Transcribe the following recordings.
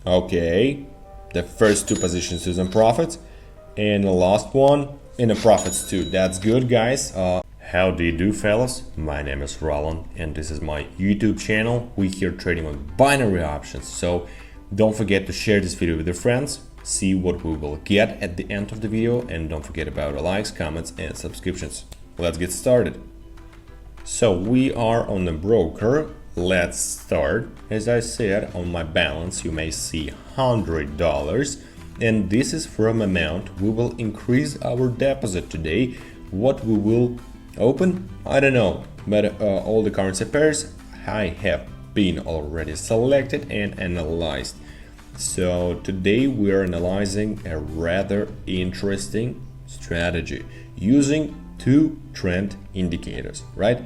Okay, the first two positions is in profits, and the last one in the profits too. That's good, guys. How do you do, fellas? My name is Rolan, and this is my YouTube channel. We here trading on binary options, so don't forget to share this video with your friends, see what we will get at the end of the video, and don't forget about the likes, comments, and subscriptions. Let's get started. So we are on the broker. Let's start. As I said, on my balance you may see $100, and this is from amount we will increase our deposit today. What we will open, I don't know, but all the currency pairs I have been already selected and analyzed. So today we are analyzing a rather interesting strategy using two trend indicators, right?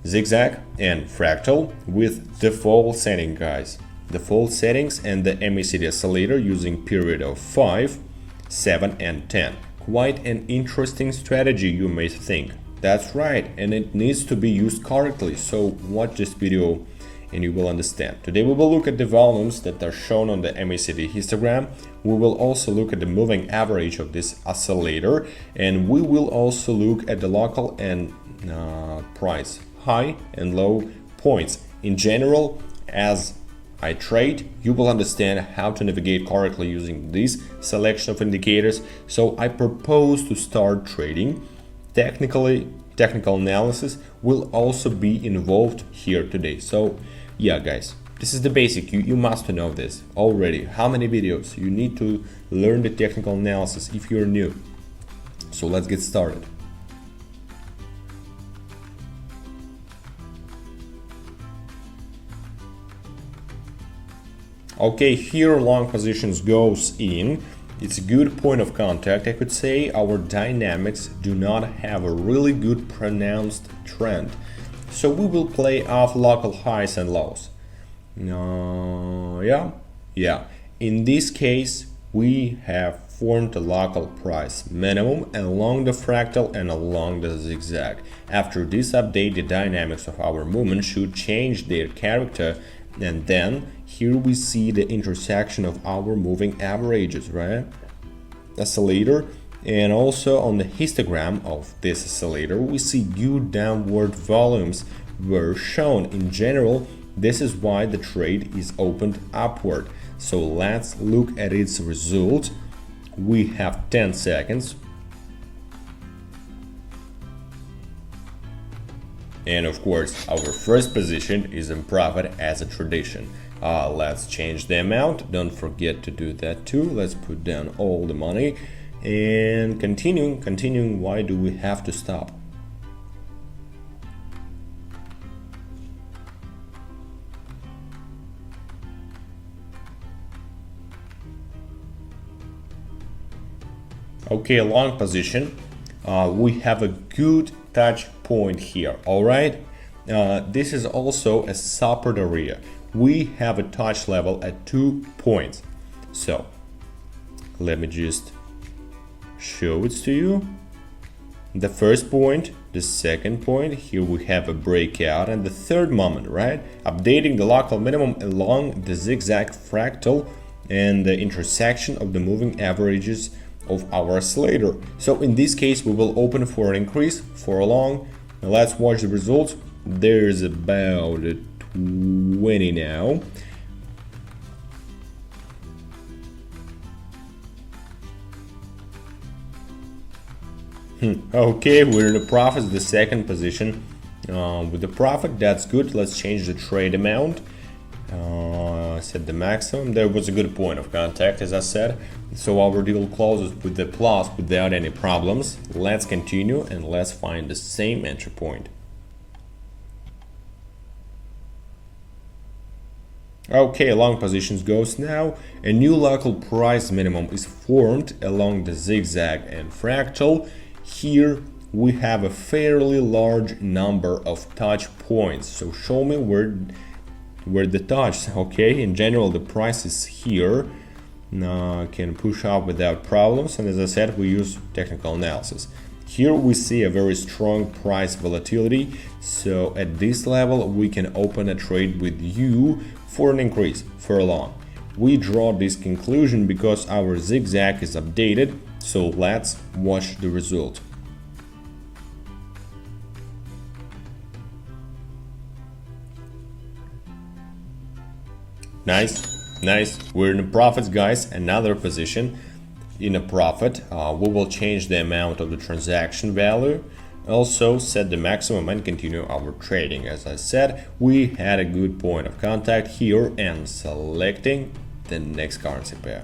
Zigzag and fractal with default setting, guys. Default settings and the MACD oscillator using period of 5, 7 and 10. Quite an interesting strategy, you may think. That's right, and it needs to be used correctly, so watch this video and you will understand. Today we will look at the volumes that are shown on the MACD histogram. We will also look at the moving average of this oscillator, and we will also look at the local and price high and low points. In general, as I trade, you will understand how to navigate correctly using this selection of indicators. So I propose to start trading. Technical analysis will also be involved here today. So yeah, guys, this is the basic. You must know this already. How many videos you need to learn the technical analysis if you're new. So let's get started. Okay, here long positions goes in. It's a good point of contact. I could say our dynamics do not have a really good pronounced trend. So we will play off local highs and lows. Yeah. In this case, we have formed a local price minimum along the fractal and along the zigzag. After this update, the dynamics of our movement should change their character, and then here we see the intersection of our moving averages, right? Oscillator, and also on the histogram of this oscillator we see good downward volumes were shown. In general, this is why the trade is opened upward. So let's look at its result. We have 10 seconds. And of course, our first position is in profit as a tradition. Let's change the amount. Don't forget to do that too. Let's put down all the money and continuing. Why do we have to stop? Okay, long position. We have a good touch point here. All right. This is also a support area. We have a touch level at 2 points. So let me just show it to you. The first point, the second point, here we have a breakout, and the third moment, right? Updating the local minimum along the zigzag fractal and the intersection of the moving averages of our oscillator. So in this case, we will open for an increase for a long. Now let's watch the results. There's about a 20 now. Okay, we're in the profits, the second position with the profit. That's good. Let's change the trade amount. Set the maximum. There was a good point of contact, as I said. So our deal closes with the plus without any problems. Let's continue and let's find the same entry point. Okay, long positions goes now. A new local price minimum is formed along the zigzag and fractal. Here we have a fairly large number of touch points. So show me where the touch. Okay, in general the price is here. Now can push up without problems, and as I said, we use technical analysis. Here we see a very strong price volatility, so at this level we can open a trade with you for an increase for a long. We draw this conclusion because our zigzag is updated, so let's watch the result. Nice. We're in the profits, guys. Another position in a profit. We will change the amount of the transaction value. Also set the maximum and continue our trading. As I said, we had a good point of contact here and selecting the next currency pair.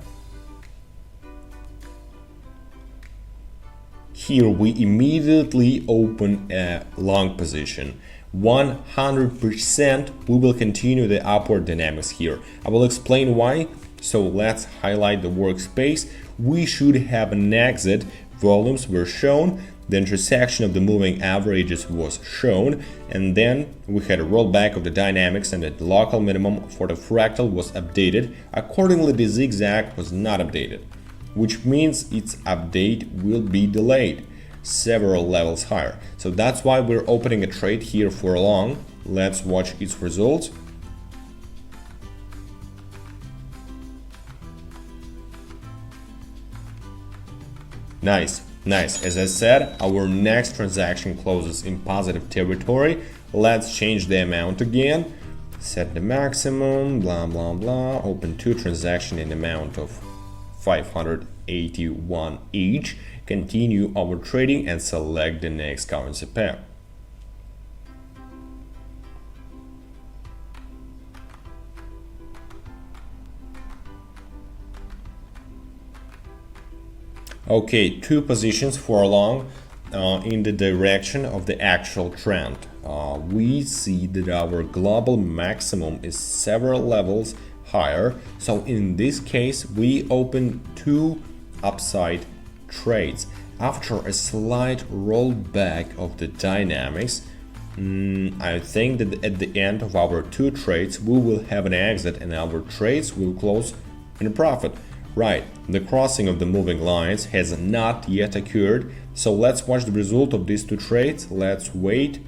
Here we immediately open a long position. 100% we will continue the upward dynamics here. I will explain why. So let's highlight the workspace. We should have an exit. Volumes were shown, the intersection of the moving averages was shown, and then we had a rollback of the dynamics and the local minimum for the fractal was updated. Accordingly, the zigzag was not updated, which means its update will be delayed several levels higher. So that's why we're opening a trade here for long. Let's watch its results. Nice. As I said, our next transaction closes in positive territory. Let's change the amount again. Set the maximum, blah blah blah. Open two transactions in amount of 581 each. Continue our trading and select the next currency pair. Okay, two positions for long in the direction of the actual trend. We see that our global maximum is several levels higher. So in this case, we open two upside trades. After a slight rollback of the dynamics, I think that at the end of our two trades, we will have an exit and our trades will close in a profit. Right, the crossing of the moving lines has not yet occurred, so let's watch the result of these two trades. Let's wait.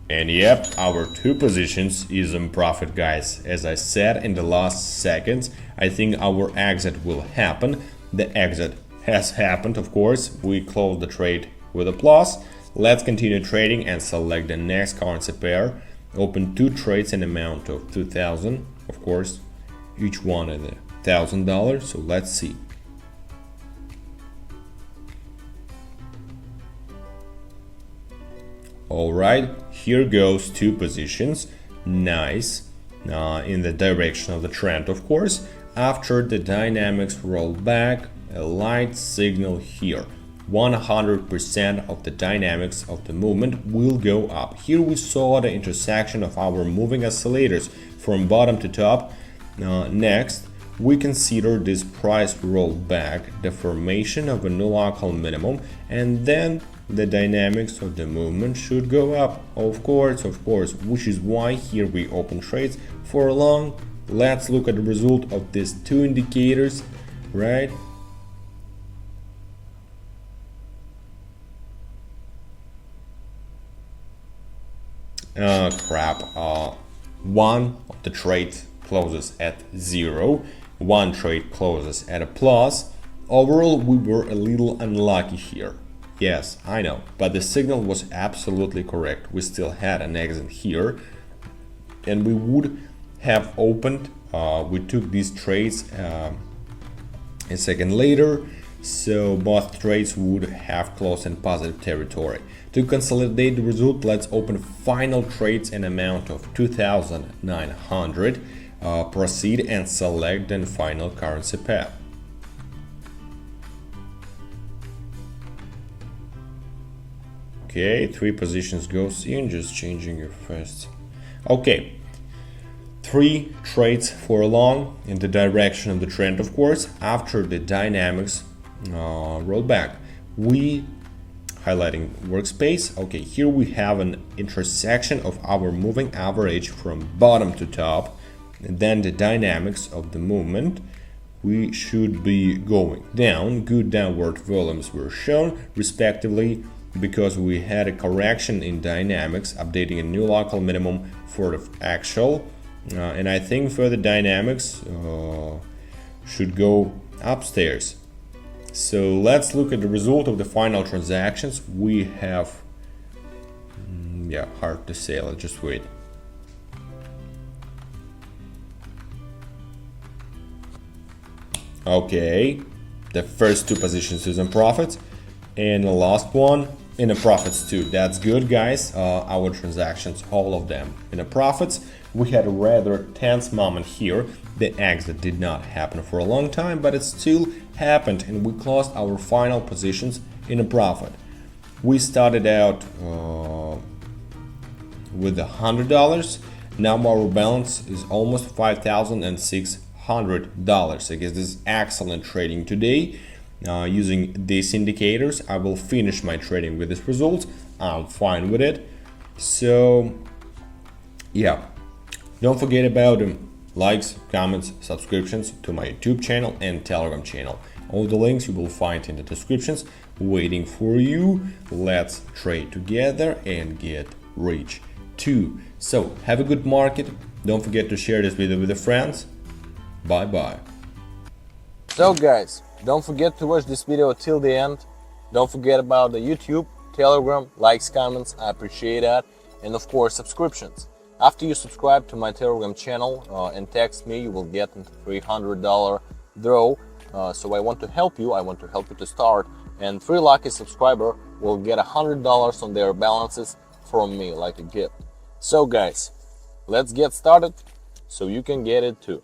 And yep, our two positions is in profit, guys. As I said in the last seconds, I think our exit will happen. The exit has happened, of course. We closed the trade with a plus. Let's continue trading and select the next currency pair. Open two trades in amount of 2,000, of course, each one at $1,000. So let's see. All right, here goes two positions. Nice, in the direction of the trend, of course. After the dynamics roll back, a light signal here. 100% of the dynamics of the movement will go up. Here we saw the intersection of our moving oscillators from bottom to top. Next, we consider this price rollback, the formation of a new local minimum, and then the dynamics of the movement should go up, of course, which is why here we open trades for long. Let's look at the result of these two indicators, right? One of the trades closes at 0, one trade closes at a plus. Overall, we were a little unlucky here. Yes, I know, but the signal was absolutely correct. We still had an exit here, and we would have opened. We took these trades a second later, so both trades would have closed in positive territory. To consolidate the result, let's open final trades in amount of 2,900. Proceed and select the final currency pair. Okay, three positions goes in, just changing your first. Okay, three trades for long in the direction of the trend, of course. After the dynamics roll back, we highlighting workspace. Okay, here we have an intersection of our moving average from bottom to top, and then the dynamics of the movement we should be going down. Good downward volumes were shown respectively because we had a correction in dynamics, updating a new local minimum for the actual, and I think further dynamics should go upstairs. So let's look at the result of the final transactions. We have yeah, hard to say, let's just wait. Okay, the first two positions is in profits and the last one in the profits too. That's good, guys. Our transactions, all of them in the profits. We had a rather tense moment here. The exit did not happen for a long time, but it still happened and we closed our final positions in a profit. We started out with $100. Now our balance is almost $5,600. I guess this is excellent trading today. Using these indicators, I will finish my trading with this result. I'm fine with it. So yeah, don't forget about likes, comments, subscriptions to my YouTube channel and Telegram channel. All the links you will find in the descriptions waiting for you. Let's trade together and get rich too. So have a good market. Don't forget to share this video with your friends. Bye bye. So guys, don't forget to watch this video till the end. Don't forget about the YouTube, Telegram, likes, comments, I appreciate that, and of course subscriptions. After you subscribe to my Telegram channel and text me, you will get a $300 draw. So I want to help you. I want to help you to start, and 3 lucky subscriber will get $100 on their balances from me, like a gift. So guys, let's get started so you can get it too.